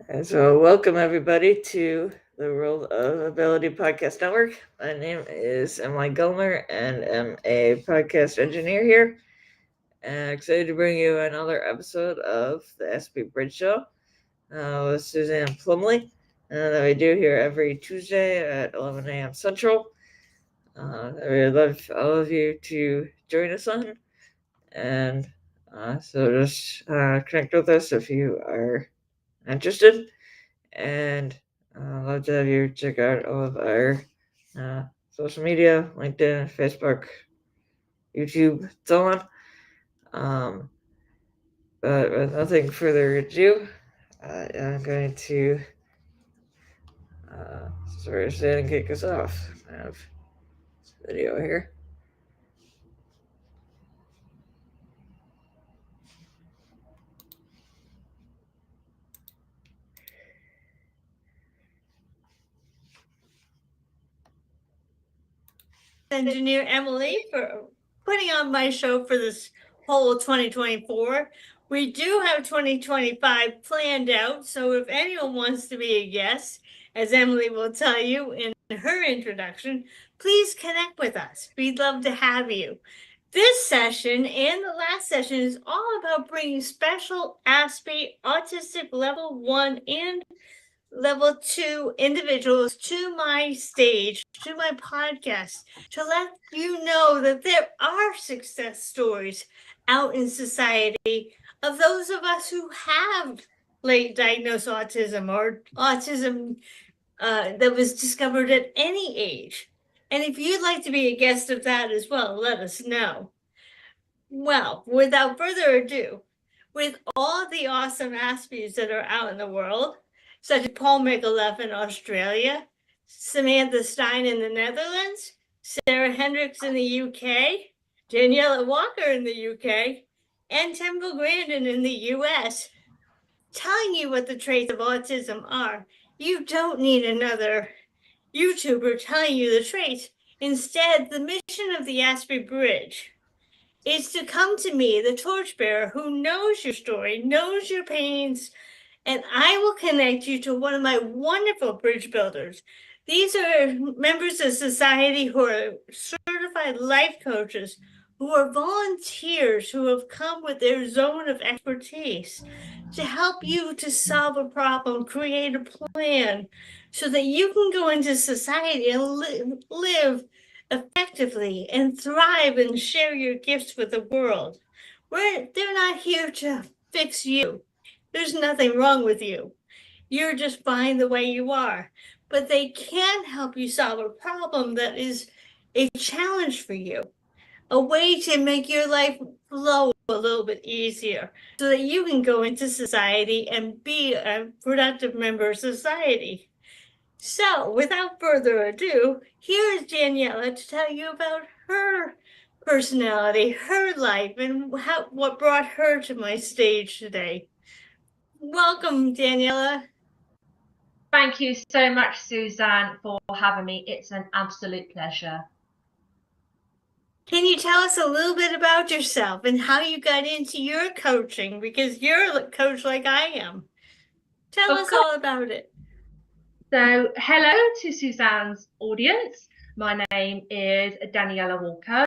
And so, welcome everybody to the World of Ability Podcast Network. My name is Emily Gilmer, and I'm a podcast engineer here. And excited to bring you another episode of the Aspie Bridge Show with Suzanne Plumley that we do here every Tuesday at 11 a.m. Central. We'd love all of you to join us on, and so just connect with us if you are interested. And I'd love to have you check out all of our social media, LinkedIn, Facebook, YouTube, so on. But with nothing further ado, I'm going to start and kick us off. I have this video here. Engineer Emily for putting on my show for this whole 2024. We do have 2025 planned out, so if anyone wants to be a guest, as Emily will tell you in her introduction, please connect with us. We'd love to have you. This session and the last session is all about bringing special Aspie Autistic Level 1 and Level 2 individuals to my stage, to my podcast, to let you know that there are success stories out in society of those of us who have late diagnosed autism or autism that was discovered at any age. And if you'd like to be a guest of that as well, let us know. Well, without further ado, with all the awesome Aspies that are out in the world, such as Paul Micallef in Australia, Samantha Stein in the Netherlands, Sarah Hendricks in the UK, Daniela Walker in the UK, and Temple Grandin in the US, telling you what the traits of autism are. You don't need another YouTuber telling you the traits. Instead, the mission of the Aspie Bridge is to come to me, the torchbearer, who knows your story, knows your pains, and I will connect you to one of my wonderful bridge builders. These are members of society who are certified life coaches, who are volunteers who have come with their zone of expertise to help you to solve a problem, create a plan, so that you can go into society and live effectively and thrive and share your gifts with the world. They're not here to fix you. There's nothing wrong with you. You're just fine the way you are. But they can help you solve a problem that is a challenge for you, a way to make your life flow a little bit easier so that you can go into society and be a productive member of society. So, without further ado, here is Daniela to tell you about her personality, her life, and what brought her to my stage today. Welcome, Daniela. Thank you so much, Suzanne, for having me. It's an absolute pleasure. Can you tell us a little bit about yourself and how you got into your coaching? Because you're a coach like I am. Tell us all about it. So, hello to Suzanne's audience. My name is Daniela Walker.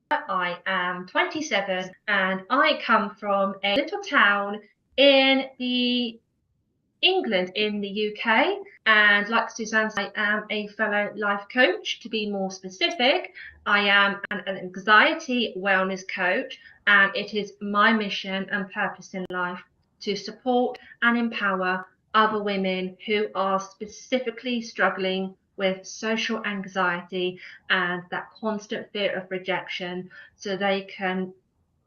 I am 27 and I come from a little town in England in the UK, and like Suzanne said, I am a fellow life coach. To be more specific, I am an anxiety wellness coach, and it is my mission and purpose in life to support and empower other women who are specifically struggling with social anxiety and that constant fear of rejection, so they can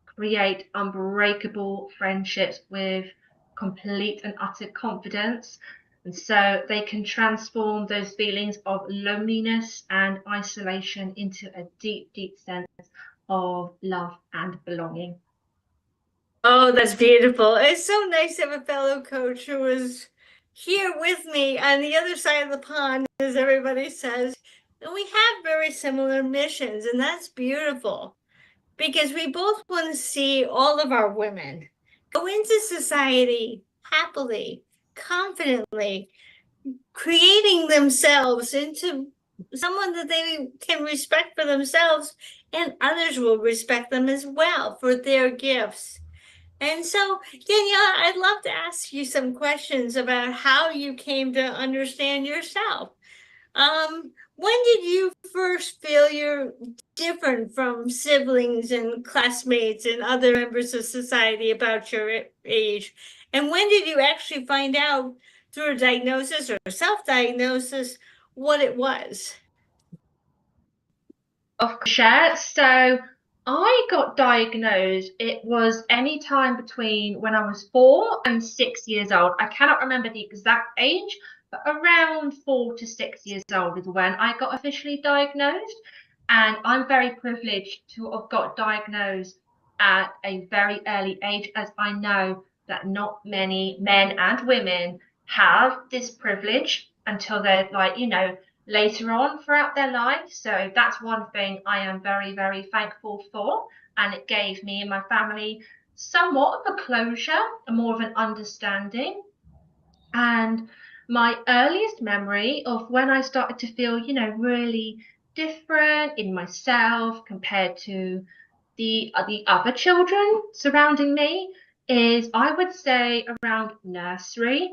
create unbreakable friendships with complete and utter confidence, and so they can transform those feelings of loneliness and isolation into a deep sense of love and belonging. Oh, that's beautiful. It's so nice to have a fellow coach who is here with me on the other side of the pond, as everybody says. And we have very similar missions, and that's beautiful because we both want to see all of our women go into society happily, confidently, creating themselves into someone that they can respect for themselves, and others will respect them as well for their gifts. And so, Daniela, I'd love to ask you some questions about how you came to understand yourself. When did you first feel you're different from siblings and classmates and other members of society about your age? And when did you actually find out through a diagnosis or self-diagnosis what it was? Of course. So I got diagnosed, it was any time between when I was 4 and 6 years old. I cannot remember the exact age, but around 4 to 6 years old is when I got officially diagnosed. And I'm very privileged to have got diagnosed at a very early age, as I know that not many men and women have this privilege until they're like, later on throughout their life. So that's one thing I am very, very thankful for. And it gave me and my family somewhat of a closure and more of an understanding. And my earliest memory of when I started to feel, really different in myself compared to the other children surrounding me is, I would say, around nursery.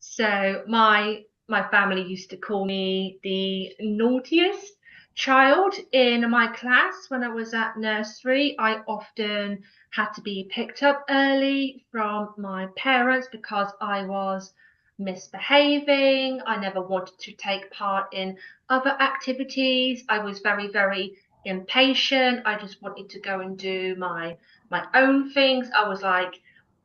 So my family used to call me the naughtiest child in my class when I was at nursery. I often had to be picked up early from my parents because I was misbehaving. I never wanted to take part in other activities. I was very, very impatient. I just wanted to go and do my own things. I was like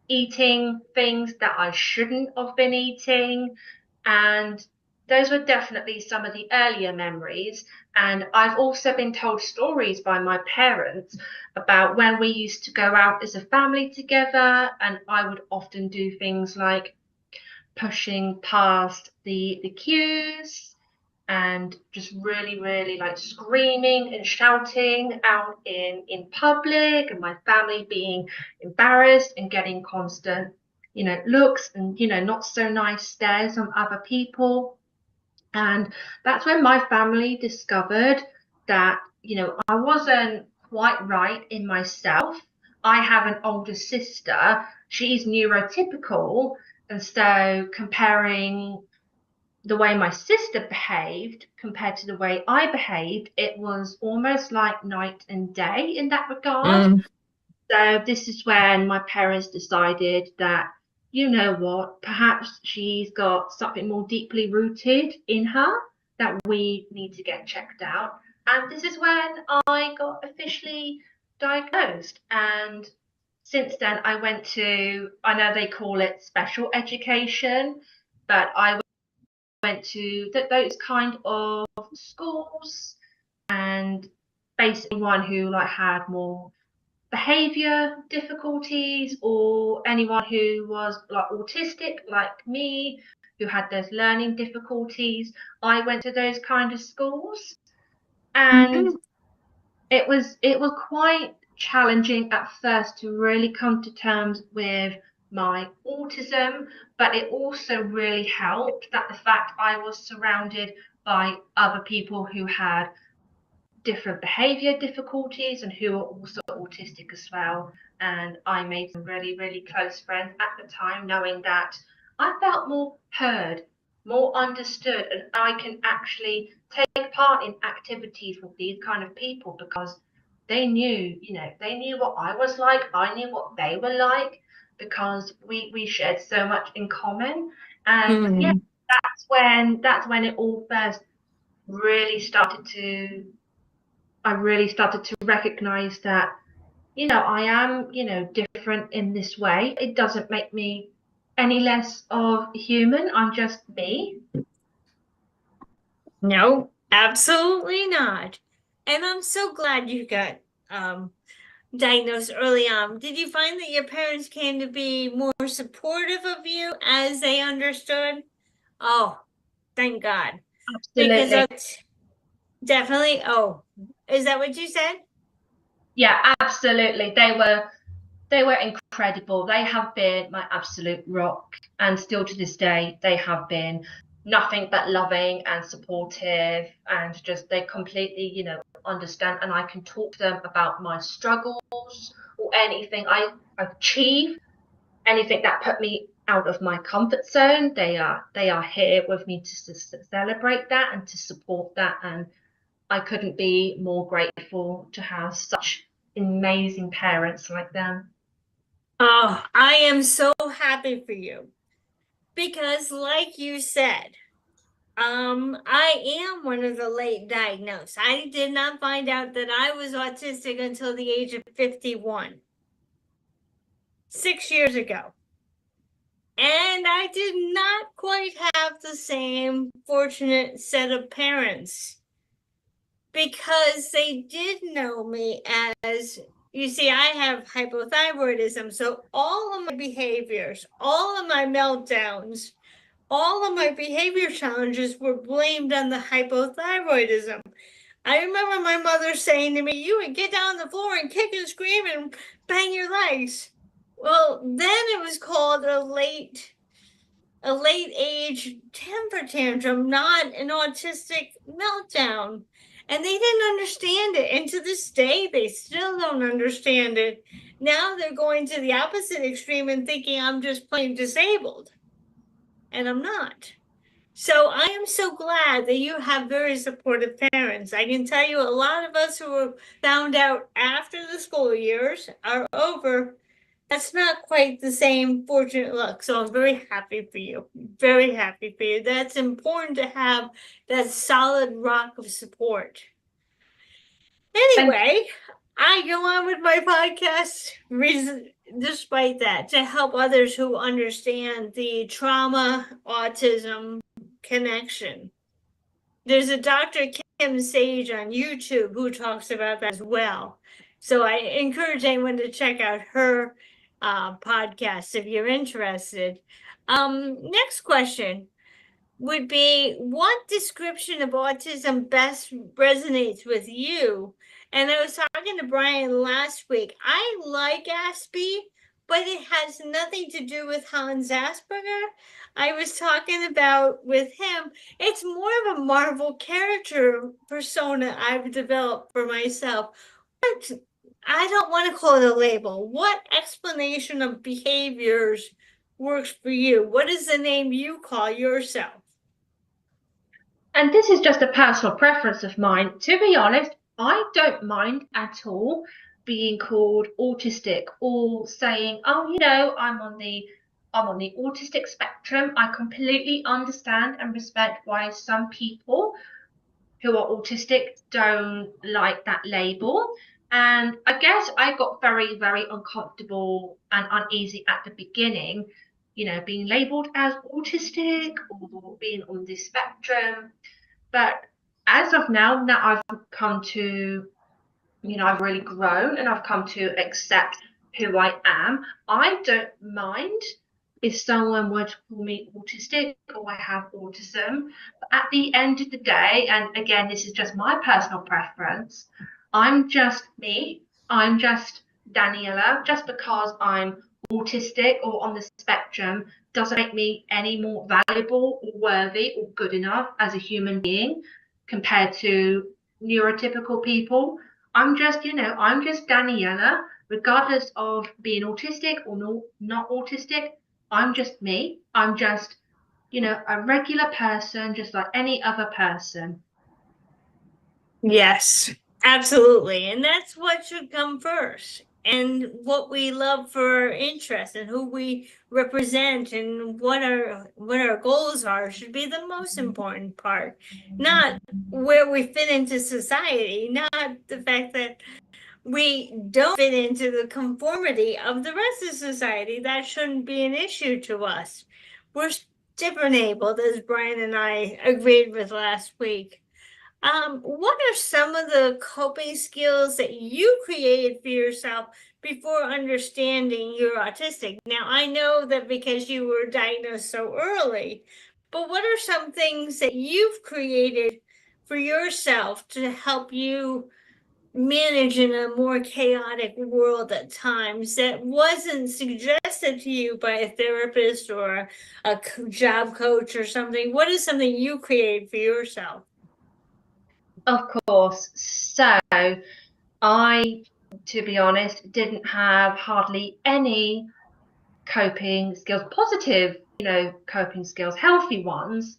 eating things that I shouldn't have been eating. And those were definitely some of the earlier memories. And I've also been told stories by my parents about when we used to go out as a family together, and I would often do things like pushing past the queues and just really, really like screaming and shouting out in public, and my family being embarrassed and getting constant, looks and, not so nice stares from other people. And that's when my family discovered that, I wasn't quite right in myself. I have an older sister. She's neurotypical. And so comparing the way my sister behaved compared to the way I behaved, it was almost like night and day in that regard. So this is when my parents decided that, you know what, perhaps she's got something more deeply rooted in her that we need to get checked out. And this is when I got officially diagnosed. And since then, I went to, I know they call it special education, but I went to those kind of schools, and basically one who like had more behavior difficulties, or anyone who was like autistic like me, who had those learning difficulties. I went to those kind of schools, and it was quite challenging at first to really come to terms with my autism, but it also really helped that the fact I was surrounded by other people who had different behavior difficulties and who are also autistic as well. And I made some really, really close friends at the time, knowing that I felt more heard, more understood, and I can actually take part in activities with these kind of people because they knew, they knew what I was like, I knew what they were like, because we shared so much in common. And yeah, that's when it all first really started to I really started to recognize that, I am, different in this way. It doesn't make me any less of a human. I'm just me. No, absolutely not. And I'm so glad you got diagnosed early on. Did you find that your parents came to be more supportive of you as they understood? Oh, thank God. Because Absolutely. that's definitely, oh, is that what you said? Yeah, absolutely. They were incredible. incredible. They have been my absolute rock, and still to this day, they have been nothing but loving and supportive, and just they completely, understand. And I can talk to them about my struggles or anything I achieve, anything that put me out of my comfort zone. They are here with me to celebrate that and to support that. And I couldn't be more grateful to have such amazing parents like them. Oh, I am so happy for you because, like you said, I am one of the late diagnosed. I did not find out that I was autistic until the age of 51, 6 years ago. And I did not quite have the same fortunate set of parents because they did know me as, you see, I have hypothyroidism. So all of my behaviors, all of my meltdowns, all of my behavior challenges were blamed on the hypothyroidism. I remember my mother saying to me, you would get down on the floor and kick and scream and bang your legs. Well, then it was called a late age temper tantrum, not an autistic meltdown. And they didn't understand it. And to this day, they still don't understand it. Now they're going to the opposite extreme and thinking I'm just plain disabled. And I'm not. So I am so glad that you have very supportive parents. I can tell you a lot of us who were found out after the school years are over, that's not quite the same fortunate luck. So I'm very happy for you. Very happy for you. That's important to have that solid rock of support. Anyway, I go on with my podcast despite that to help others who understand the trauma autism connection. There's a Dr. Kim Sage on YouTube who talks about that as well. So I encourage anyone to check out her podcast if you're interested. Next question would be, what description of autism best resonates with you? And I was talking to Brian last week. I like Aspie, but it has nothing to do with Hans Asperger. I was talking about with him, it's more of a Marvel character persona I've developed for myself. I don't want to call it a label. What explanation of behaviors works for you? What is the name you call yourself? And this is just a personal preference of mine. To be honest, I don't mind at all being called autistic or saying, oh, I'm on the autistic spectrum. I completely understand and respect why some people who are autistic don't like that label. And I guess I got very, very uncomfortable and uneasy at the beginning, being labeled as autistic or being on the spectrum. But as of now I've come to, I've really grown and I've come to accept who I am. I don't mind if someone were to call me autistic or I have autism. But at the end of the day, and again, this is just my personal preference, I'm just me. I'm just Daniela. Just because I'm autistic or on the spectrum doesn't make me any more valuable or worthy or good enough as a human being compared to neurotypical people. I'm just Daniela, regardless of being autistic or not autistic. I'm just me. I'm just, a regular person, just like any other person. Yes, absolutely. And that's what should come first. And what we love for our interests and who we represent and what our goals are should be the most important part. Not where we fit into society, not the fact that we don't fit into the conformity of the rest of society. That shouldn't be an issue to us. We're different abled, as Brian and I agreed with last week. What are some of the coping skills that you created for yourself before understanding you're autistic? Now, I know that because you were diagnosed so early, but what are some things that you've created for yourself to help you manage in a more chaotic world at times that wasn't suggested to you by a therapist or a job coach or something? What is something you create for yourself? Of course. So I, to be honest, didn't have hardly any coping skills, positive, coping skills, healthy ones.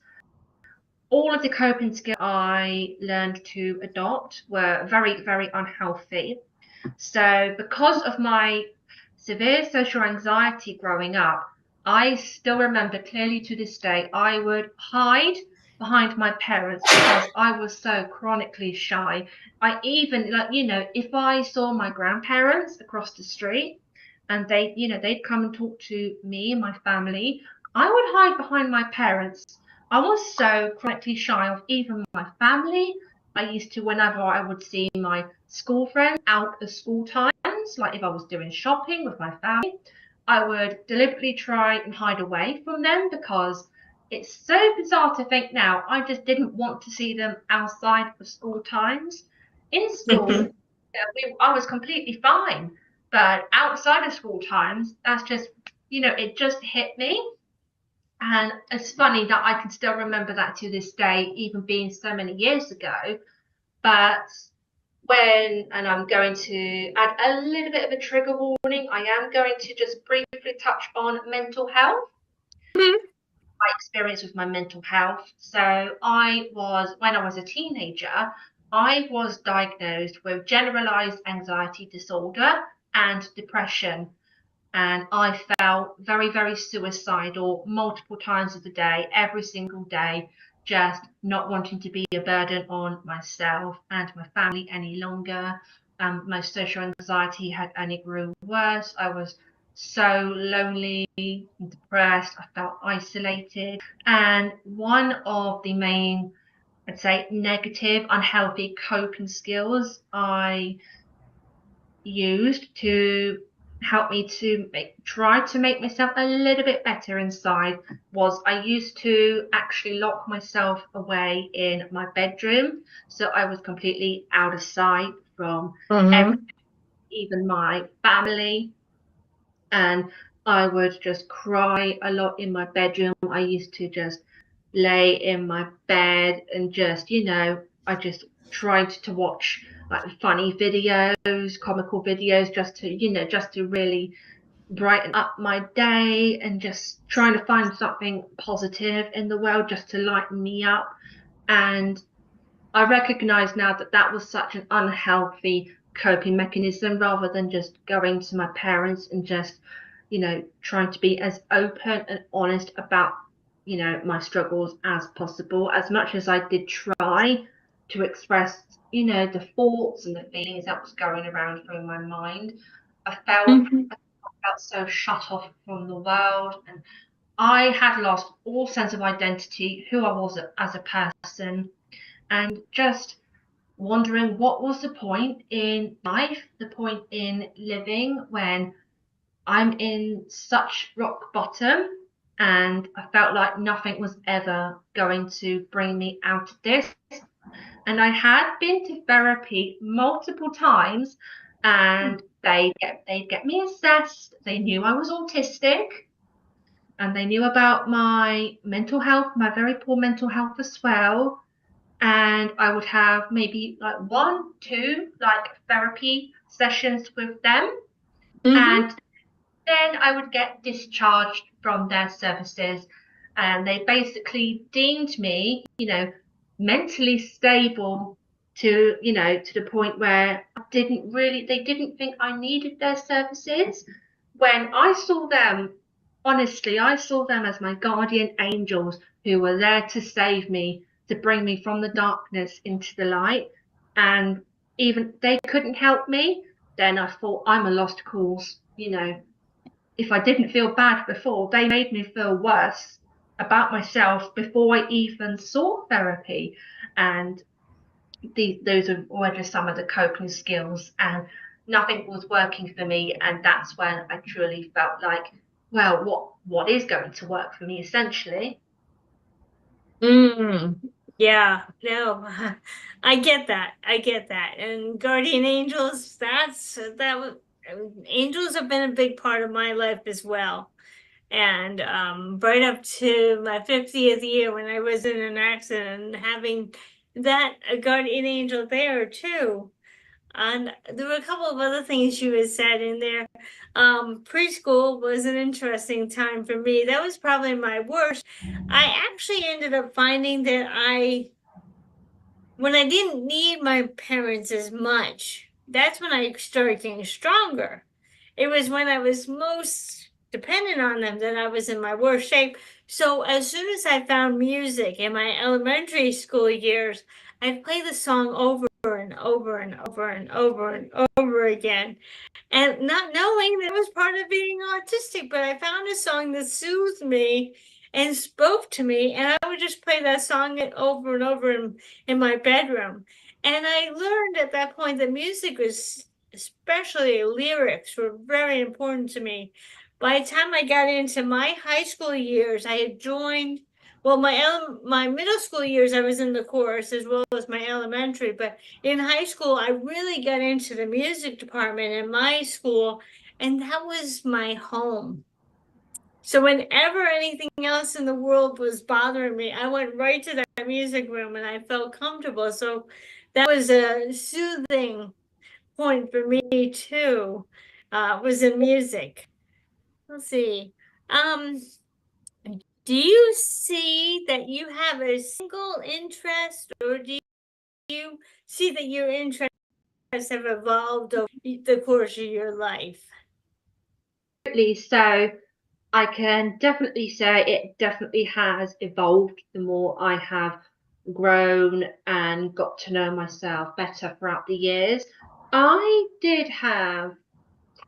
All of the coping skills I learned to adopt were very, very unhealthy. So because of my severe social anxiety growing up, I still remember clearly to this day, I would hide behind my parents because I was so chronically shy. I even, if I saw my grandparents across the street and they'd come and talk to me and my family, I would hide behind my parents. I was so chronically shy of even my family. I used to, whenever I would see my school friends out of school times, like if I was doing shopping with my family, I would deliberately try and hide away from them because it's so bizarre to think now. I just didn't want to see them outside of school times. In school, I was completely fine, but outside of school times, that's just, it just hit me. And it's funny that I can still remember that to this day, even being so many years ago. But and I'm going to add a little bit of a trigger warning, I am going to just briefly touch on mental health, my experience with my mental health. So when I was a teenager, I was diagnosed with generalized anxiety disorder and depression. And I felt very, very suicidal multiple times of the day, every single day, just not wanting to be a burden on myself and my family any longer. My social anxiety had only grew worse. I was so lonely and depressed. I felt isolated. And one of the main, I'd say, negative, unhealthy coping skills I used to help me to try to make myself a little bit better inside was I used to actually lock myself away in my bedroom, so I was completely out of sight from everyone, even my family. And I would just cry a lot in my bedroom. I used to just lay in my bed and just, I just tried to watch like funny videos, comical videos, just to really brighten up my day and just trying to find something positive in the world just to lighten me up. And I recognize now that that was such an unhealthy coping mechanism rather than just going to my parents and just, trying to be as open and honest about, my struggles as possible. As much as I did try to express, the thoughts and the feelings that was going around through my mind, I felt so shut off from the world, and I had lost all sense of identity, who I was as a person, and just wondering what was the point in life, the point in living when I'm in such rock bottom, and I felt like nothing was ever going to bring me out of this. And I had been to therapy multiple times, and they'd get me assessed. They knew I was autistic, and they knew about my mental health, my very poor mental health as well. And I would have maybe like 1, 2 like therapy sessions with them. And then I would get discharged from their services. And they basically deemed me, mentally stable to, to the point where they didn't think I needed their services. When I saw them, honestly, I saw them as my guardian angels who were there to save me, to bring me from the darkness into the light. And even they couldn't help me, then I thought I'm a lost cause. If I didn't feel bad before, they made me feel worse about myself before I even saw therapy. And those were just some of the coping skills, and nothing was working for me. And that's when I truly felt like, well, what is going to work for me essentially? Yeah, no, I get that. I get that. And guardian angels, angels have been a big part of my life as well. And right up to my 50th year when I was in an accident, having that a guardian angel there too. And there were a couple of other things you had said in there. Preschool was an interesting time for me. That was probably my worst. I actually ended up finding that when I didn't need my parents as much, that's when I started getting stronger. It was when I was most dependent on them that I was in my worst shape. So as soon as I found music in my elementary school years, I'd play the song over and over and over and over and over again. And not knowing that it was part of being autistic, but I found a song that soothed me and spoke to me, and I would just play that song over and over in my bedroom. And I learned at that point that music was, especially lyrics, were very important to me. By the time I got into my high school years, I had joined, well, my middle school years, I was in the chorus as well as my elementary, but in high school, I really got into the music department in my school, and that was my home. So whenever anything else in the world was bothering me, I went right to that music room and I felt comfortable. So that was a soothing point for me too, was in music. Let's see. Do you see that you have a single interest, or do you see that your interests have evolved over the course of your life? So I can definitely say it definitely has evolved the more I have grown and got to know myself better throughout the years. I did have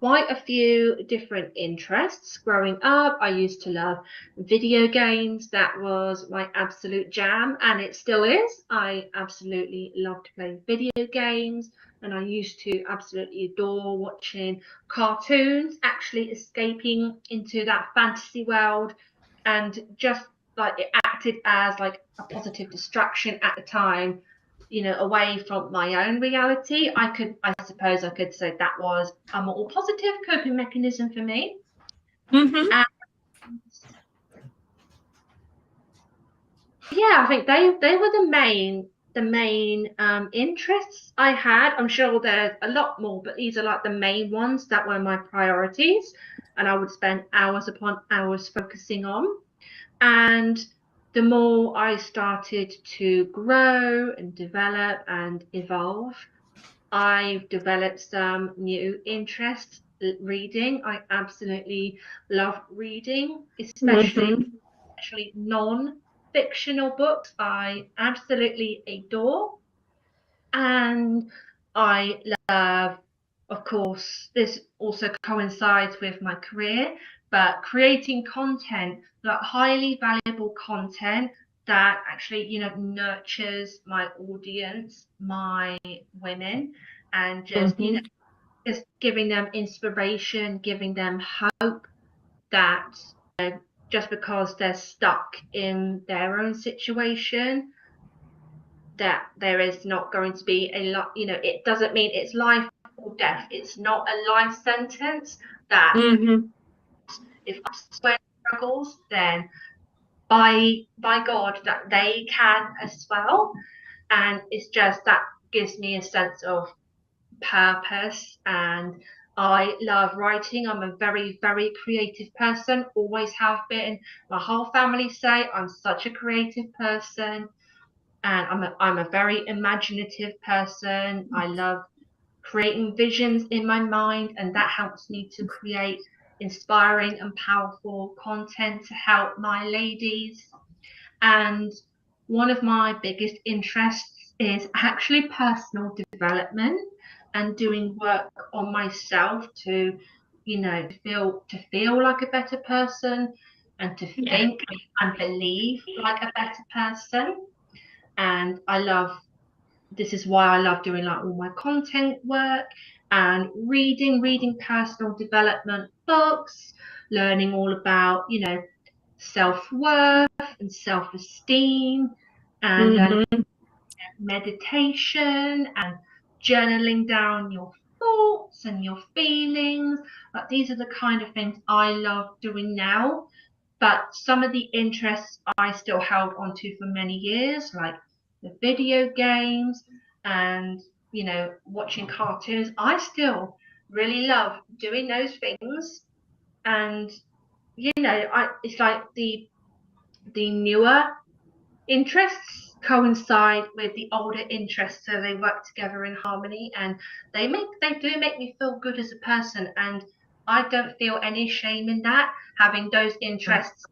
quite a few different interests growing up. I used to love video games. That was my absolute jam, and it still is. I absolutely love to play video games, and I used to absolutely adore watching cartoons, actually escaping into that fantasy world, and just like it acted as like a positive distraction at the time, away from my own reality. I suppose I could say that was a more positive coping mechanism for me. Mm-hmm. And yeah, I think they were the main interests I had. I'm sure there's a lot more, but these are like the main ones that were my priorities, and I would spend hours upon hours focusing on. And the more I started to grow and develop and evolve, I've developed some new interests. Reading, I absolutely love reading, especially non-fictional books. I absolutely adore, and I love, of course, this also coincides with my career, but creating content, like highly valuable content that actually, nurtures my audience, my women, and just, just giving them inspiration, giving them hope that just because they're stuck in their own situation, that there is not going to be a lot, it doesn't mean it's life or death. It's not a life sentence. That if someone struggles, then by God, that they can as well. And it's just that gives me a sense of purpose. And I love writing. I'm a very, very creative person, always have been. My whole family say I'm such a creative person, and I'm a very imaginative person. I love creating visions in my mind, and that helps me to create inspiring and powerful content to help my ladies. And one of my biggest interests is actually personal development and doing work on myself to, feel like a better person, and to think and believe like a better person. And this is why I love doing like all my content work and reading personal development books, learning all about, self-worth and self-esteem, and Mm-hmm. meditation and journaling down your thoughts and your feelings. But these are the kind of things I love doing now. But some of the interests I still held onto for many years, like the video games and, watching cartoons. I still really love doing those things. And, it's like the newer interests coincide with the older interests, so they work together in harmony, and they do make me feel good as a person, and I don't feel any shame in that, having those interests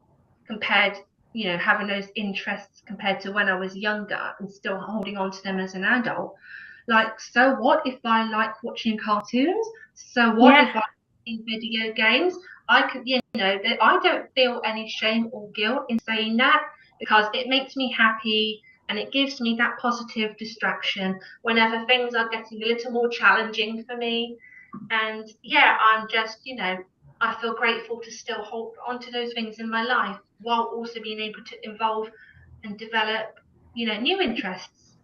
compared having those interests compared to when I was younger and still holding on to them as an adult. Like, so what if I like watching cartoons? So what if I like video games? I could, I don't feel any shame or guilt in saying that, because it makes me happy and it gives me that positive distraction whenever things are getting a little more challenging for me. And yeah, I'm just, I feel grateful to still hold on to those things in my life while also being able to evolve and develop, new interests.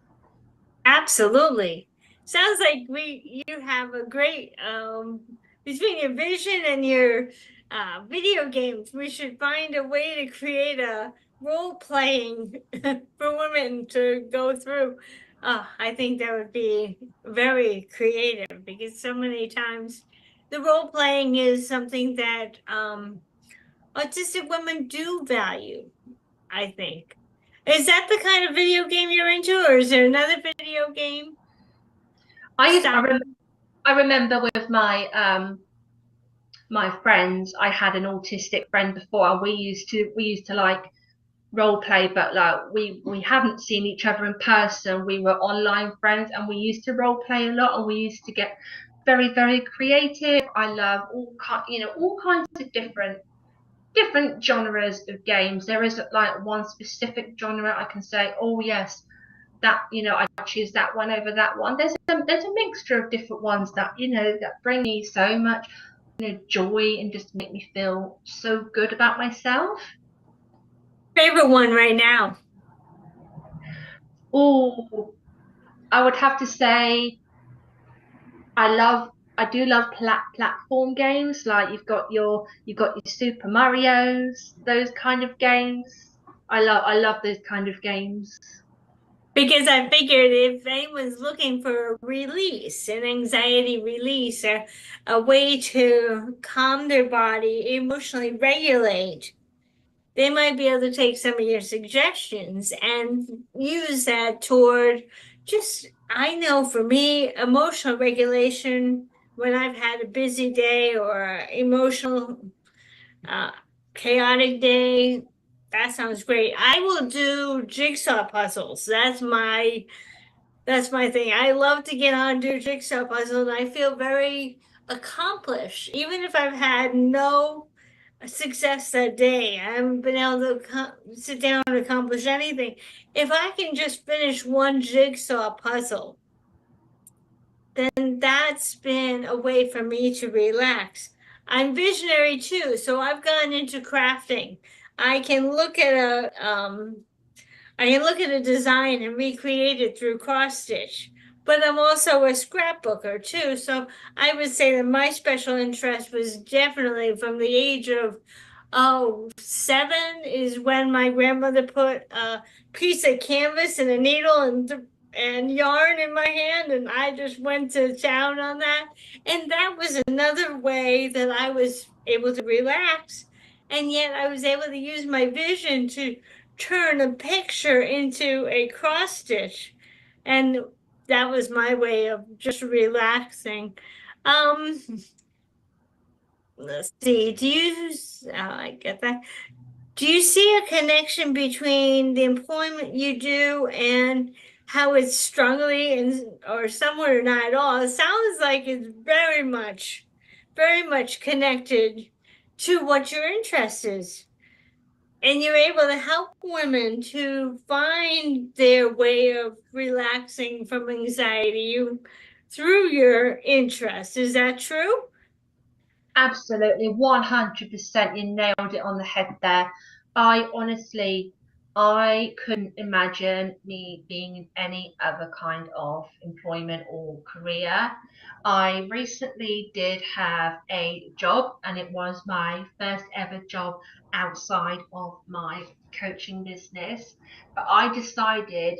Absolutely. Sounds like you have a great between your vision and your video games. We should find a way to create a role playing for women to go through. I think that would be very creative, because so many times the role playing is something that autistic women do value, I think. Is that the kind of video game you're into, or is there another video game? I remember with my friends, I had an autistic friend before, and we used to like role play, but like we hadn't seen each other in person. We were online friends, and we used to role play a lot, and we used to get very, very creative. I love all kinds of different genres of games. There isn't like one specific genre I can say, oh yes, that I choose that one over that one. There's a mixture of different ones that that bring me so much joy and just make me feel so good about myself. Favorite one right now? Oh, I would have to say I do love platform games. Like you've got your Super Mario's, those kind of games. I love those kind of games. Because I figured if anyone's looking for a release, an anxiety release, or a way to calm their body, emotionally regulate, they might be able to take some of your suggestions and use that toward just, I know for me, emotional regulation when I've had a busy day or emotional, uh, chaotic day. That sounds great. I will do jigsaw puzzles. That's my thing. I love to get on and do jigsaw puzzles, and I feel very accomplished, even if I've had no success that day. I haven't been able to sit down and accomplish anything. If I can just finish one jigsaw puzzle, then that's been a way for me to relax. I'm visionary too, so I've gone into crafting. I can look at a design and recreate it through cross stitch. But I'm also a scrapbooker too, so I would say that my special interest was definitely from the age of 7 is when my grandmother put a piece of canvas and a needle and yarn in my hand, and I just went to town on that. And that was another way that I was able to relax, and yet I was able to use my vision to turn a picture into a cross stitch, and that was my way of just relaxing. Um, let's see. I get that. Do you see a connection between the employment you do and how it's strongly or somewhere not at all? It sounds like it's very much connected to what your interest is. And you're able to help women to find their way of relaxing from anxiety through your interest. Is that true? Absolutely, 100%. You nailed it on the head there. I honestly I couldn't imagine me being in any other kind of employment or career. I recently did have a job, and it was my first ever job outside of my coaching business. But I decided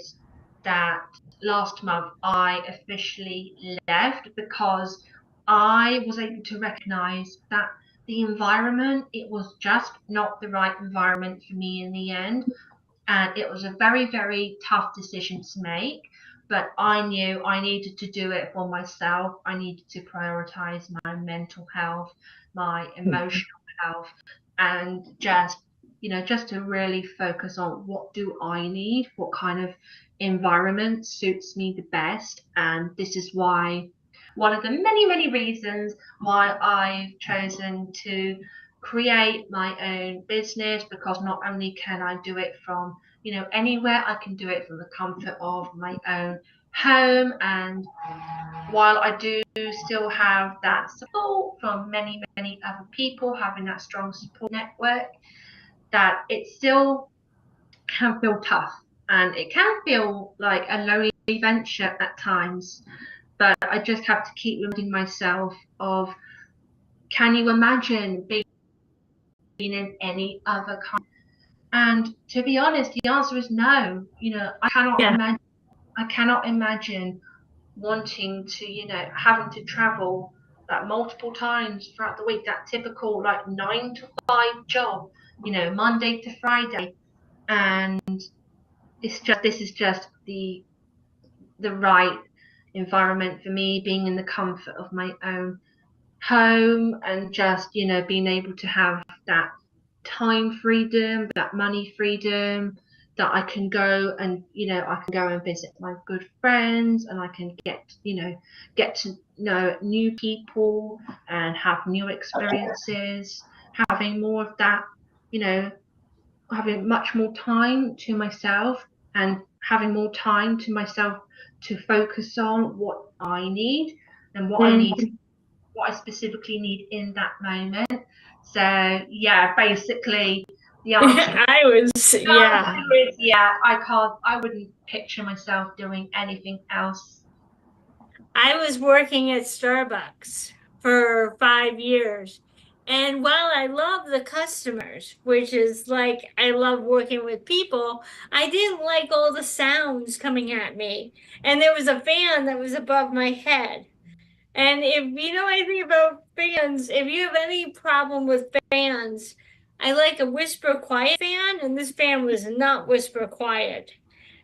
that last month I officially left because I was able to recognize that the environment, it was just not the right environment for me in the end. And it was a very, very tough decision to make, but I knew I needed to do it for myself. I needed to prioritize my mental health, my emotional health, and just to really focus on what do I need, what kind of environment suits me the best. And this is why one of the many, many reasons why I've chosen to create my own business, because not only can I do it from anywhere, I can do it from the comfort of my own home. And while I do still have that support from many, many other people, having that strong support network, that it still can feel tough, and it can feel like a lonely venture at times. But I just have to keep reminding myself of, can you imagine being in any other kind? And to be honest, the answer is no. I cannot imagine wanting to, having to travel like multiple times throughout the week, that typical like 9 to 5 job, Monday to Friday. And this is just the right environment for me, being in the comfort of my own home, and just being able to have that time freedom, that money freedom, that I can go and I can go and visit my good friends, and I can get to know new people and have new experiences, having more of that, having much more time to myself, and having more time to myself to focus on what I need and what I specifically need in that moment. So yeah, basically the answer I was, yeah. is yeah, I wouldn't picture myself doing anything else. I was working at Starbucks for 5 years. And while I love the customers, which is like I love working with people, I didn't like all the sounds coming at me. And there was a fan that was above my head. And if you know anything about fans, if you have any problem with fans, I like a whisper quiet fan, and this fan was not whisper quiet.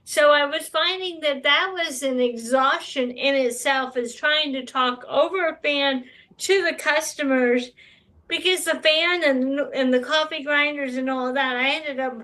So I was finding that that was an exhaustion in itself, is trying to talk over a fan to the customers, because the fan and the coffee grinders and all that, I ended up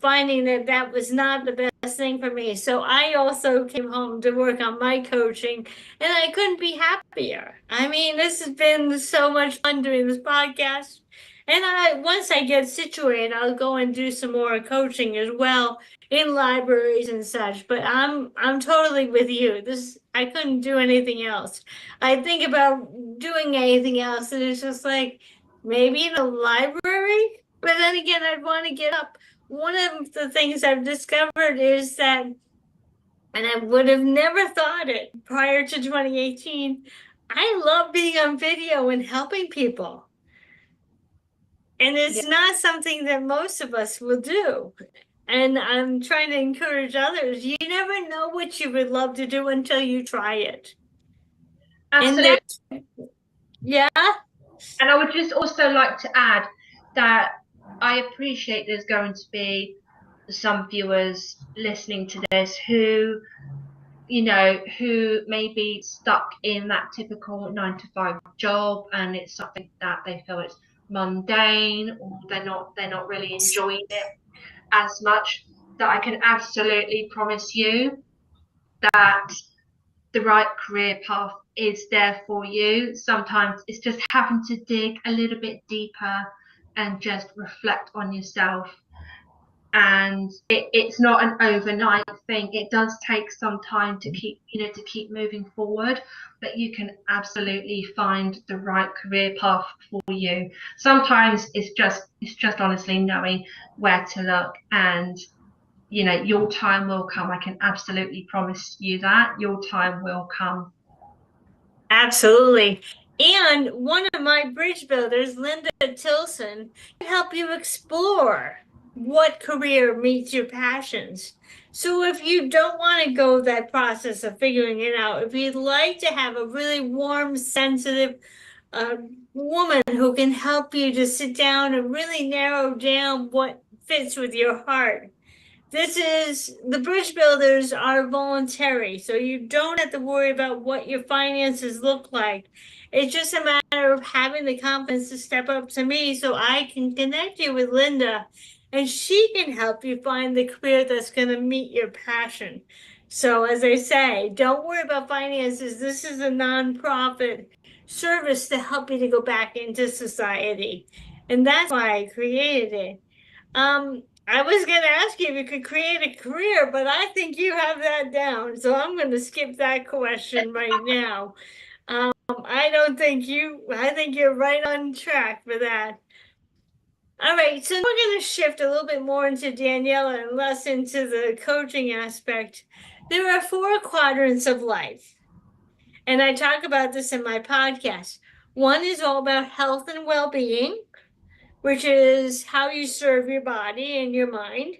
finding that that was not the best thing for me. So I also came home to work on my coaching, and I couldn't be happier. I mean, this has been so much fun doing this podcast. And once I get situated, I'll go and do some more coaching as well in libraries and such. But I'm totally with you. This I couldn't do anything else. I think about doing anything else, and it's just like maybe in a library. But then again, I'd want to get up. One of the things I've discovered is that, and I would have never thought it prior to 2018, I love being on video and helping people. And it's not something that most of us will do. And I'm trying to encourage others. You never know what you would love to do until you try it. Absolutely. And yeah. And I would just also like to add that I appreciate there's going to be some viewers listening to this who may be stuck in that typical 9 to 5 job, and it's something that they feel it's mundane, or they're not really enjoying it as much. That I can absolutely promise you that the right career path is there for you. Sometimes it's just having to dig a little bit deeper and just reflect on yourself. and it's not an overnight thing. It does take some time to keep moving forward, but you can absolutely find the right career path for you. Sometimes it's just honestly knowing where to look, and your time will come. I can absolutely promise you that your time will come. Absolutely. And one of my bridge builders, Linda Tilson, can help you explore what career meets your passions. So if you don't want to go that process of figuring it out, if you'd like to have a really warm, sensitive woman who can help you to sit down and really narrow down what fits with your heart, the bridge builders are voluntary, so you don't have to worry about what your finances look like. It's just a matter of having the confidence to step up to me so I can connect you with Linda and she can help you find the career that's going to meet your passion. So, as I say, don't worry about finances. This is a nonprofit service to help you to go back into society. And that's why I created it. I was going to ask you if you could create a career, but I think you have that down. So I'm going to skip that question right now. I think you're right on track for that. All right, so we're going to shift a little bit more into Daniela and less into the coaching aspect. There are 4 quadrants of life, and I talk about this in my podcast. One is all about health and well-being, which is how you serve your body and your mind.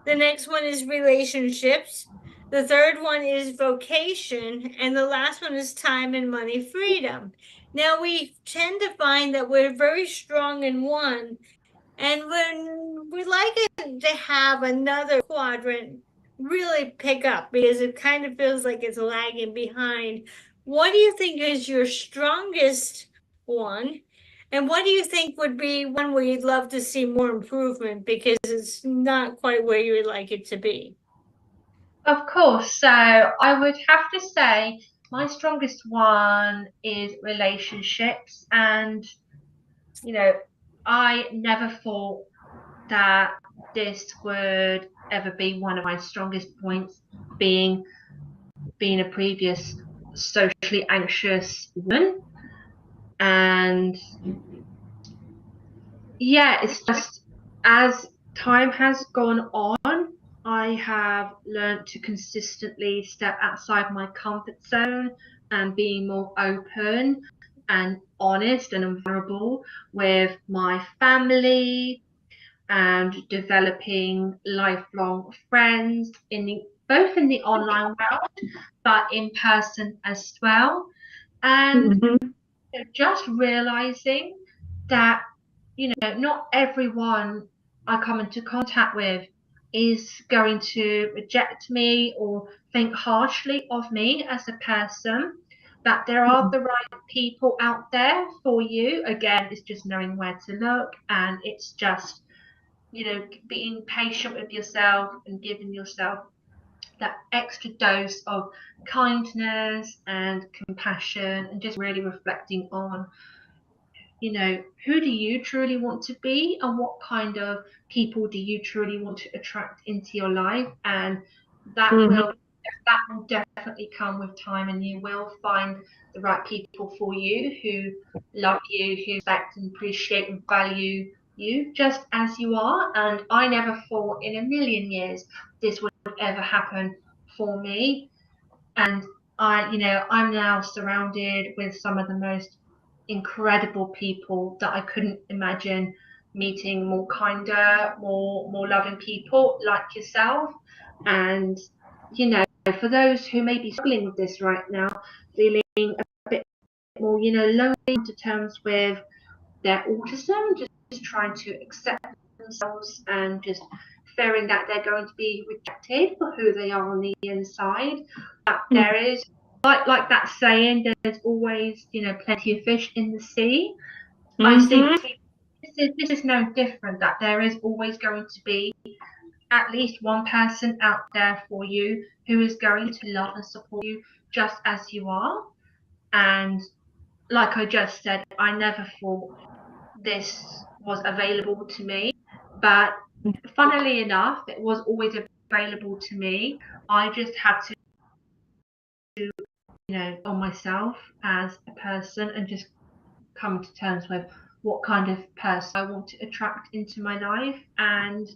The next one is relationships. The third one is vocation. And the last one is time and money freedom. Now, we tend to find that we're very strong in one, and when we like it to have another quadrant really pick up because it kind of feels like it's lagging behind. What do you think is your strongest one? And what do you think would be one where you'd love to see more improvement because it's not quite where you would like it to be? Of course. So I would have to say my strongest one is relationships. And, I never thought that this would ever be one of my strongest points, being a previous socially anxious woman. And yeah, it's just as time has gone on, I have learned to consistently step outside my comfort zone and being more open and honest and vulnerable with my family, and developing lifelong friends both in the online world but in person as well. And just realizing that not everyone I come into contact with is going to reject me or think harshly of me as a person, that there are the right people out there for you. Again, it's just knowing where to look, and it's just being patient with yourself and giving yourself that extra dose of kindness and compassion, and just really reflecting on who do you truly want to be, and what kind of people do you truly want to attract into your life. And that will definitely come with time, and you will find the right people for you who love you, who respect and appreciate and value you just as you are. And I never thought in a million years this would ever happen for me. And I'm now surrounded with some of the most incredible people that I couldn't imagine meeting, more kinder, more loving people like yourself. And for those who may be struggling with this right now, feeling a bit more lonely, to terms with their autism, just trying to accept themselves and just fearing that they're going to be rejected for who they are on the inside. That there is, like that saying, there's always plenty of fish in the sea. I see this is no different, that there is always going to be at least one person out there for you who is going to love and support you just as you are. And like I just said, I never thought this was available to me, but Funnily enough, it was always available to me. I just had to, on myself as a person and just come to terms with what kind of person I want to attract into my life. And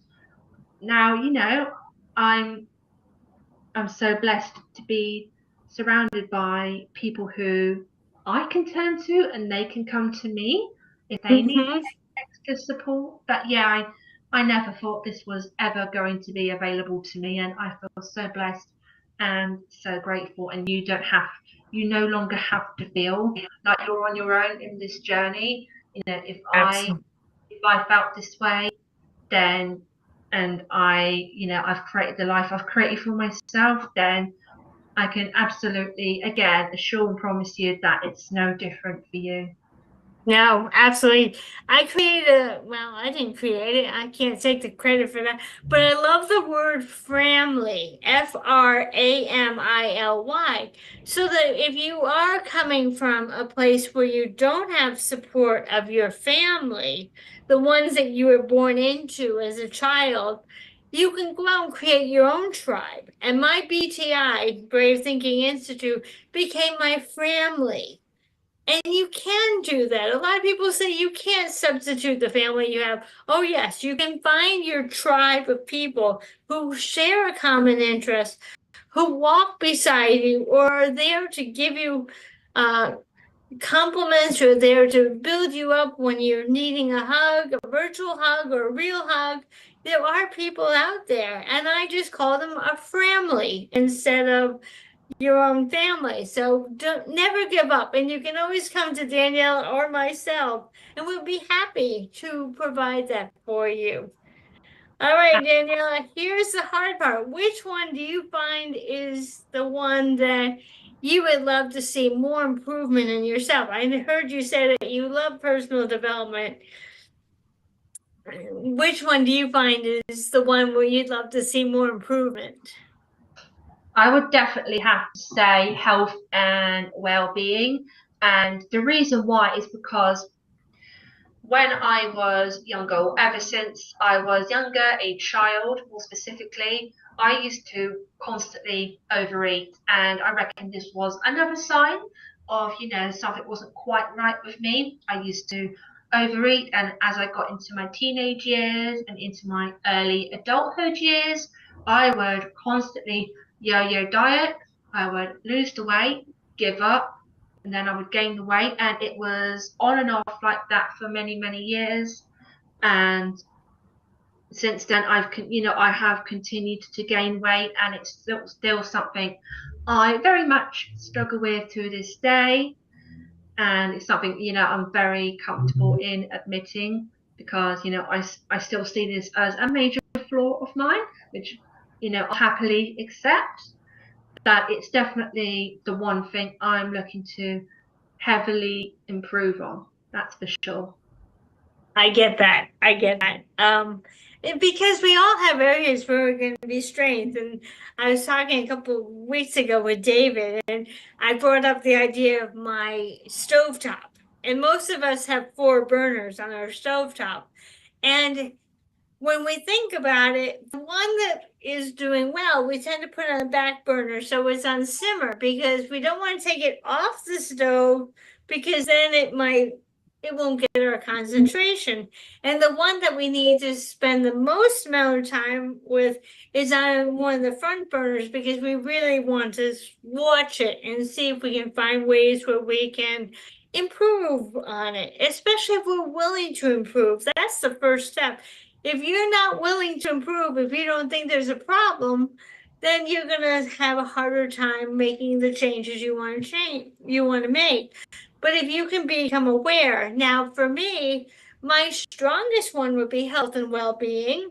now, I'm so blessed to be surrounded by people who I can turn to and they can come to me if they need extra support. But yeah, I never thought this was ever going to be available to me, and I feel so blessed and so grateful. And you no longer have to feel like you're on your own in this journey. Absolutely. If I felt this way, then and I've created the life I've created for myself, then I can absolutely again assure and promise you that it's no different for you. No, absolutely. I didn't create it. I can't take the credit for that. But I love the word family, Framily. So that if you are coming from a place where you don't have support of your family, the ones that you were born into as a child, you can go out and create your own tribe. And my BTI, Brave Thinking Institute, became my family. And you can do that. A lot of people say you can't substitute the family you have. Oh, yes, you can find your tribe of people who share a common interest, who walk beside you, or are there to give you compliments, or there to build you up when you're needing a hug, a virtual hug, or a real hug. There are people out there, and I just call them a family instead of your own family. So never give up. And you can always come to Danielle or myself, and we'll be happy to provide that for you. All right, Daniela, here's the hard part. Which one do you find is the one that you would love to see more improvement in yourself? I heard you say that you love personal development. Which one do you find is the one where you'd love to see more improvement? I would definitely have to say health and well-being. And the reason why is because when I was younger, or ever since I was younger, a child more specifically, I used to constantly overeat. And I reckon this was another sign of, something wasn't quite right with me. I used to overeat. And as I got into my teenage years and into my early adulthood years, I would constantly yo-yo diet. I would lose the weight, give up, and then I would gain the weight, and it was on and off like that for many, many years. And since then, I have continued to gain weight, and it's still something I very much struggle with to this day. And it's something I'm very comfortable in admitting, because I still see this as a major flaw of mine, which I'll happily accept. That it's definitely the one thing I'm looking to heavily improve on. That's for sure. I get that. I get that. Because we all have areas where we're going to be strength. And I was talking a couple of weeks ago with David, and I brought up the idea of my stovetop. And most of us have 4 burners on our stovetop. And when we think about it, the one that is doing well, we tend to put on the back burner so it's on simmer, because we don't want to take it off the stove, because then it won't get our concentration. And the one that we need to spend the most amount of time with is on one of the front burners, because we really want to watch it and see if we can find ways where we can improve on it, especially if we're willing to improve. That's the first step. If you're not willing to improve, if you don't think there's a problem, then you're gonna have a harder time making the changes you want to make. But if you can become aware, now for me, my strongest one would be health and well-being.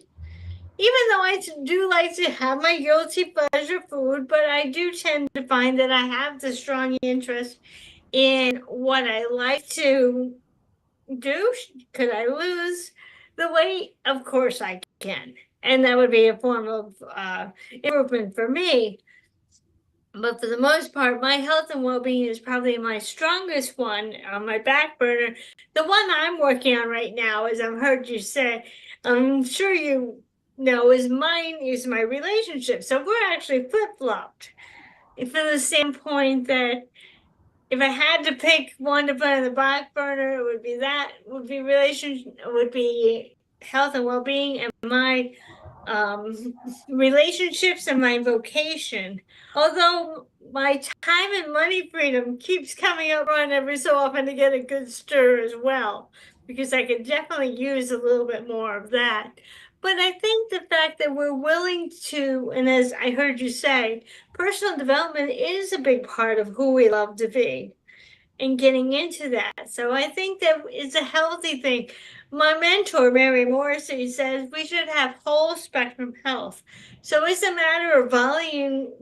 Even though I do like to have my guilty pleasure food, but I do tend to find that I have the strong interest in what I like to do. Could I lose the weight? Of course I can. And that would be a form of improvement for me. But for the most part, my health and well-being is probably my strongest one on my back burner. The one I'm working on right now, as I've heard you say, I'm sure you know is mine is my relationship. So we're actually flip-flopped. From the standpoint that if I had to pick one to put on the back burner, it would be that, would be relationship, would be health and well-being, and my relationships and my vocation. Although my time and money freedom keeps coming up on every so often to get a good stir as well, because I could definitely use a little bit more of that. But I think the fact that we're willing to, and as I heard you say, personal development is a big part of who we love to be and getting into that. So I think that it's a healthy thing. My mentor, Mary Morrissey, says we should have whole spectrum health. So it's a matter of volleying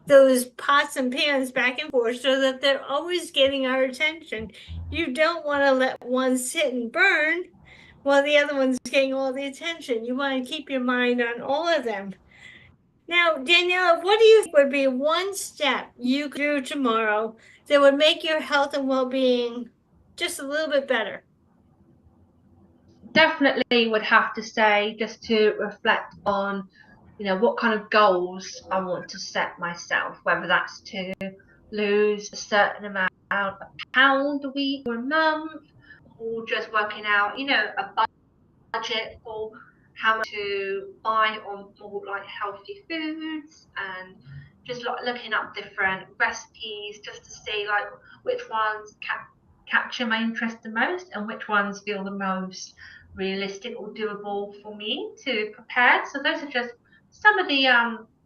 those pots and pans back and forth so that they're always getting our attention. You don't want to let one sit and burn while the other one's getting all the attention. You want to keep your mind on all of them. Now, Daniela, what do you think would be one step you could do tomorrow that would make your health and well-being just a little bit better? Definitely would have to say, just to reflect on, what kind of goals I want to set myself, whether that's to lose a certain amount of pound a week or a month, or just working out, a budget for how much to buy on more like healthy foods, and just looking up different recipes just to see like which ones capture my interest the most and which ones feel the most realistic or doable for me to prepare. So those are just some of the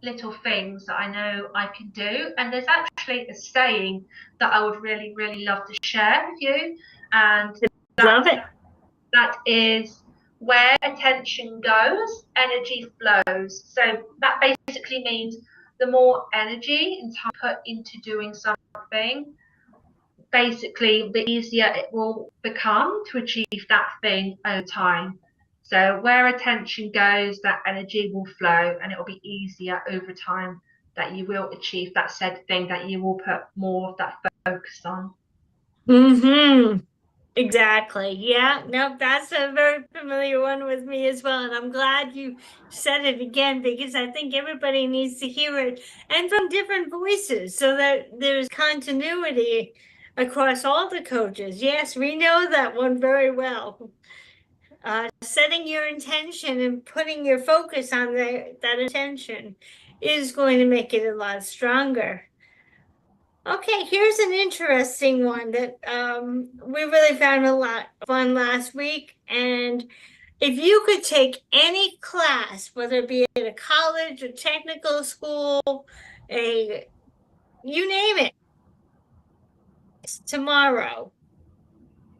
little things that I know I can do. And there's actually a saying that I would really, really love to share with you. And Love it. that is, where attention goes, energy flows. So that basically means the more energy and time put into doing something, basically the easier it will become to achieve that thing over time. So where attention goes, that energy will flow, and it will be easier over time that you will achieve that said thing that you will put more of that focus on. Mm-hmm. Exactly. Yeah. No, that's a very familiar one with me as well. And I'm glad you said it again, because I think everybody needs to hear it, and from different voices, so that there's continuity across all the coaches. Yes, we know that one very well. Setting your intention and putting your focus on that intention is going to make it a lot stronger. Okay, here's an interesting one that we really found a lot of fun last week. And if you could take any class, whether it be at a college, a technical school, you name it, tomorrow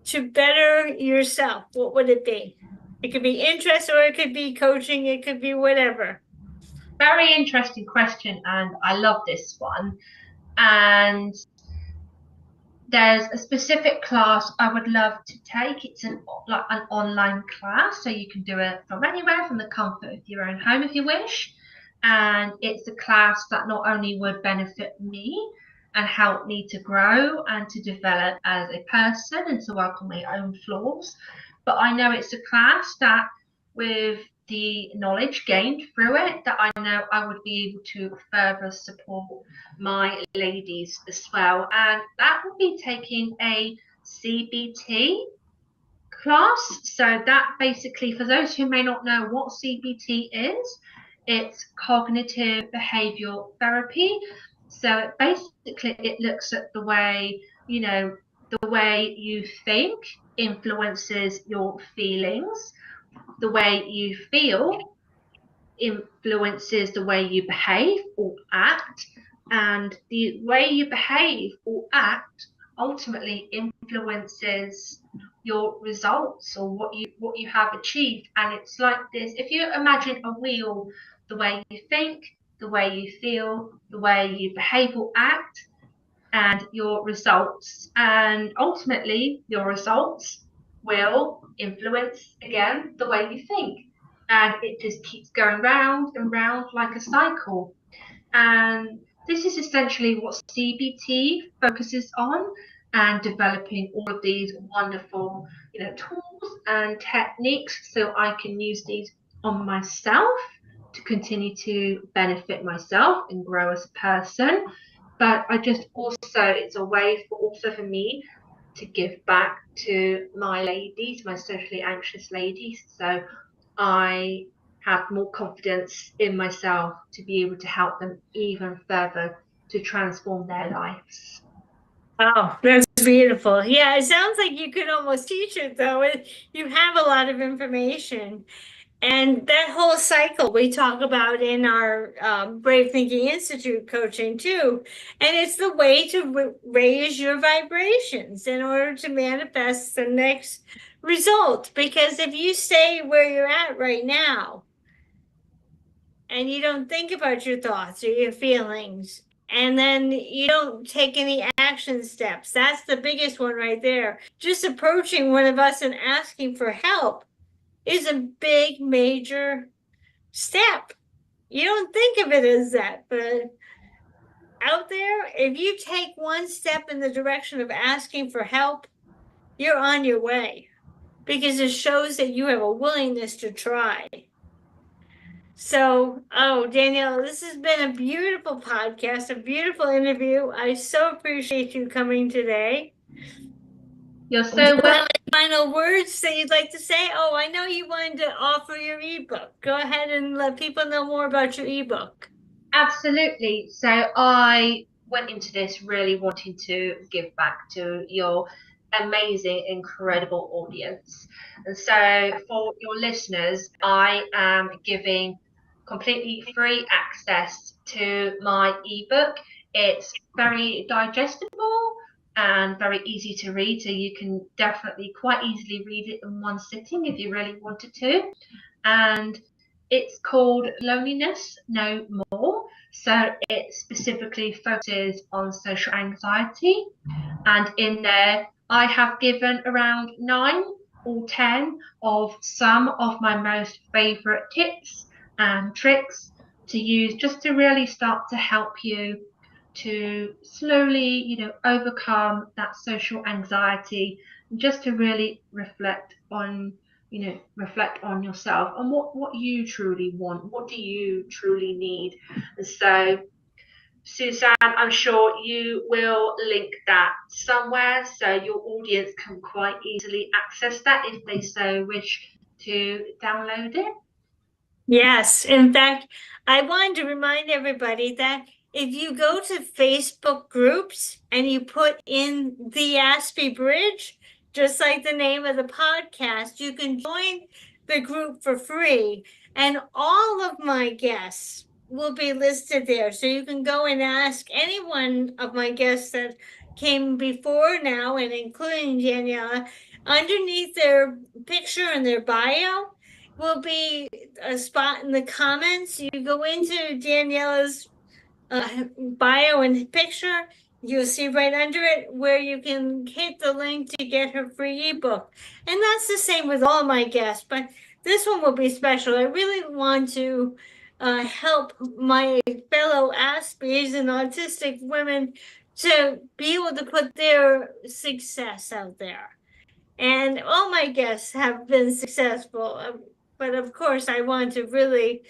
to better yourself, what would it be? It could be interest, or it could be coaching, it could be whatever. Very interesting question, and I love this one. And there's a specific class I would love to take. It's an online class, so you can do it from anywhere, from the comfort of your own home if you wish. And it's a class that not only would benefit me and help me to grow and to develop as a person and to work on my own flaws, but I know it's a class that, with the knowledge gained through it, that I know I would be able to further support my ladies as well. And that would be taking a CBT class. So that basically, for those who may not know what CBT is, it's cognitive behavioral therapy. So basically it looks at the way, the way you think influences your feelings, the way you feel influences the way you behave or act, and the way you behave or act ultimately influences your results, or what you have achieved. And it's like this: if you imagine a wheel, the way you think, the way you feel, the way you behave or act, and your results, and ultimately your results will influence again the way you think, and it just keeps going round and round like a cycle. And this is essentially what CBT focuses on. and developing all of these wonderful, tools and techniques so I can use these on myself to continue to benefit myself and grow as a person. But I just also, it's a way for me to give back to my ladies, my socially anxious ladies. So I have more confidence in myself to be able to help them even further to transform their lives. Oh, that's beautiful. Yeah, it sounds like you could almost teach it though. You have a lot of information. And that whole cycle we talk about in our Brave Thinking Institute coaching too. And it's the way to raise your vibrations in order to manifest the next result. Because if you stay where you're at right now and you don't think about your thoughts or your feelings, and then you don't take any action steps, that's the biggest one right there. Just approaching one of us and asking for help is a big, major step. You don't think of it as that, but out there, if you take one step in the direction of asking for help, you're on your way because it shows that you have a willingness to try. So, Daniela, this has been a beautiful podcast, a beautiful interview. I so appreciate you coming today. You're so welcome. Final words that you'd like to say? Oh, I know you wanted to offer your ebook. Go ahead and let people know more about your ebook. Absolutely. So I went into this really wanting to give back to your amazing, incredible audience. And so for your listeners, I am giving completely free access to my ebook. It's very digestible and very easy to read, so you can definitely quite easily read it in one sitting if you really wanted to. And it's called Loneliness No More. So it specifically focuses on social anxiety. And in there, I have given around 9 or 10 of some of my most favorite tips and tricks to use just to really start to help you to slowly, overcome that social anxiety, and just to really reflect on yourself and what you truly want, what do you truly need. And so, Suzanne, I'm sure you will link that somewhere so your audience can quite easily access that if they so wish to download it. Yes, in fact, I wanted to remind everybody that if you go to Facebook groups and you put in the Aspie Bridge, just like the name of the podcast, you can join the group for free. And all of my guests will be listed there. So you can go and ask any one of my guests that came before now, and including Daniela, underneath their picture and their bio will be a spot in the comments. You go into Daniela's bio and picture, you'll see right under it where you can hit the link to get her free ebook. And that's the same with all my guests, but this one will be special. I really want to help my fellow Aspies and autistic women to be able to put their success out there. And all my guests have been successful. But of course, I want to really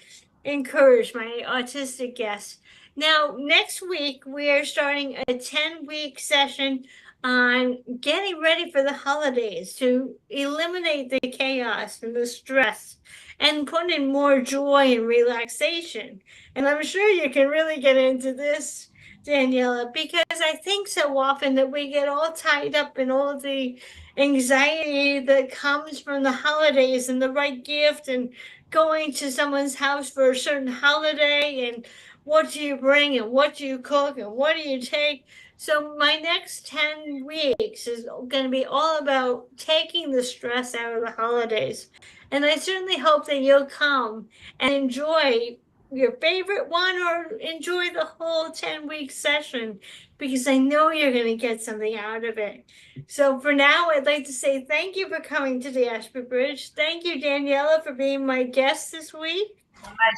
encourage my autistic guests. Now, next week, we are starting a 10-week session on getting ready for the holidays to eliminate the chaos and the stress and put in more joy and relaxation. And I'm sure you can really get into this, Daniela, because I think so often that we get all tied up in all the anxiety that comes from the holidays and the right gift and going to someone's house for a certain holiday and what do you bring and what do you cook and what do you take. So my next 10 weeks is going to be all about taking the stress out of the holidays. And I certainly hope that you'll come and enjoy your favorite one or enjoy the whole 10-week session, because I know you're going to get something out of it. So for now, I'd like to say thank you for coming to the Aspie Bridge. Thank you, Daniela, for being my guest this week.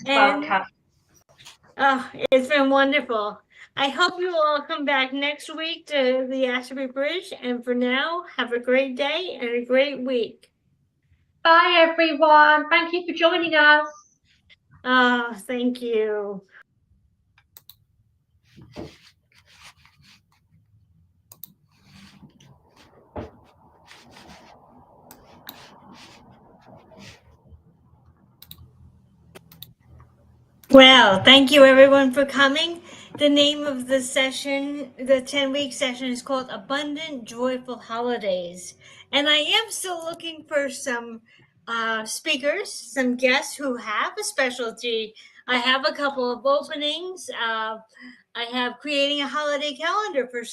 Welcome. Oh, it's been wonderful. I hope you all come back next week to the Aspie Bridge. And for now, have a great day and a great week. Bye, everyone. Thank you for joining us. Oh, thank you. Well, thank you everyone for coming. The name of the session, the 10-week session, is called Abundant Joyful Holidays. And I am still looking for some speakers, some guests who have a specialty. I have a couple of openings. I have creating a holiday calendar for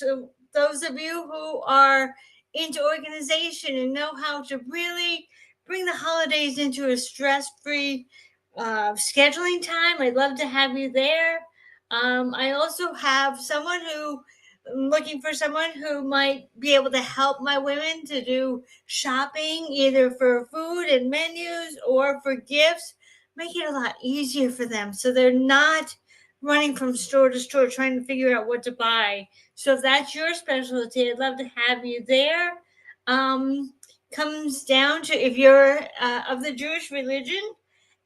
those of you who are into organization and know how to really bring the holidays into a stress-free scheduling time. I'd love to have you there. I also have someone who I'm looking for someone who might be able to help my women to do shopping, either for food and menus or for gifts, make it a lot easier for them so they're not running from store to store trying to figure out what to buy. So if that's your specialty, I'd love to have you there. Comes down to if you're of the Jewish religion,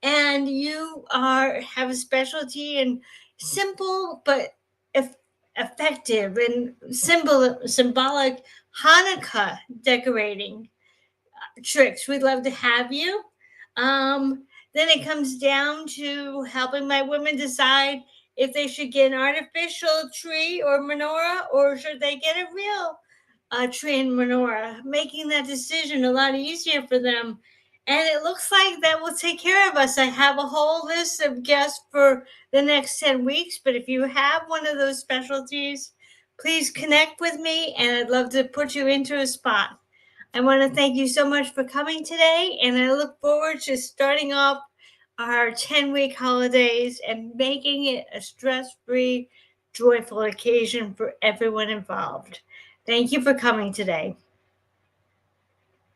and you have a specialty in simple but effective and symbolic Hanukkah decorating tricks, we'd love to have you. Then it comes down to helping my women decide if they should get an artificial tree or menorah, or should they get a real tree and menorah, making that decision a lot easier for them. And it looks like that will take care of us. I have a whole list of guests for the next 10 weeks, but if you have one of those specialties, please connect with me and I'd love to put you into a spot. I want to thank you so much for coming today, and I look forward to starting off our 10-week holidays and making it a stress-free, joyful occasion for everyone involved. Thank you for coming today.